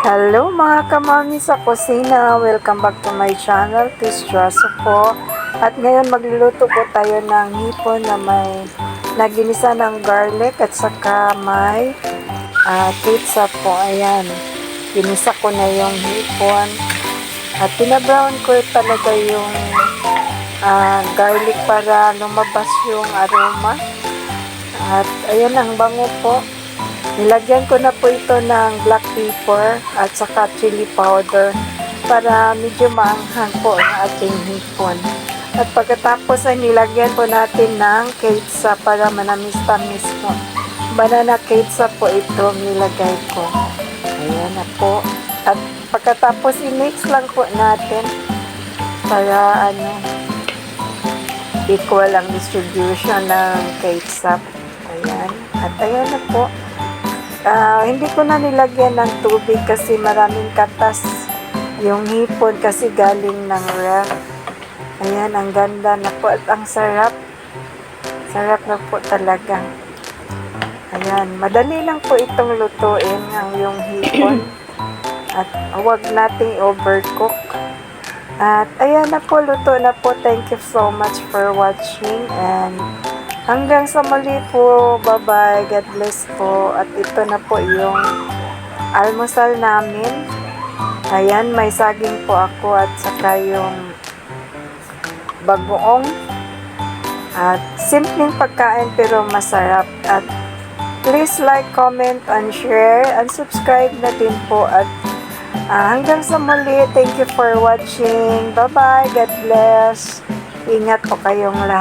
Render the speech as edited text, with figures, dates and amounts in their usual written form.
Hello mga kamami sa kusina, welcome back to my channel, Tis Joso po. At ngayon magluluto po tayo ng hipon na may naginisa ng garlic at saka may pizza po. Ayan, ginisa ko na yung hipon at pinabrown ko talaga yung garlic para lumabas yung aroma. At ayan, ang bango po. Nilagyan ko na po ito ng black pepper at saka chili powder para medyo maanghang po ang ating hipon. At pagkatapos ay nilagyan po natin ng ketchup para manamis-tamis po. Banana ketchup po ito nilagay ko. Ayan na po. At pagkatapos i-mix lang po natin para equal ang distribution ng ketchup. Ayan. At ayan na po. Hindi ko na nilagyan ng tubig kasi maraming katas yung hipon kasi galing ng ref. Ayan, ang ganda na po at ang sarap. Sarap na po talaga. Ayan, madali lang po itong lutuin ang yung hipon. At huwag nating overcook. At ayan na po, luto na po. Thank you so much for watching and hanggang sa muli po. Bye-bye. God bless po. At ito na po yung almusal namin. Ayan, may saging po ako at saka yung bagoong. At simpleng pagkain pero masarap. At please like, comment, and share. And subscribe na din po. At hanggang sa muli. Thank you for watching. Bye-bye. God bless. Ingat po kayong lahat.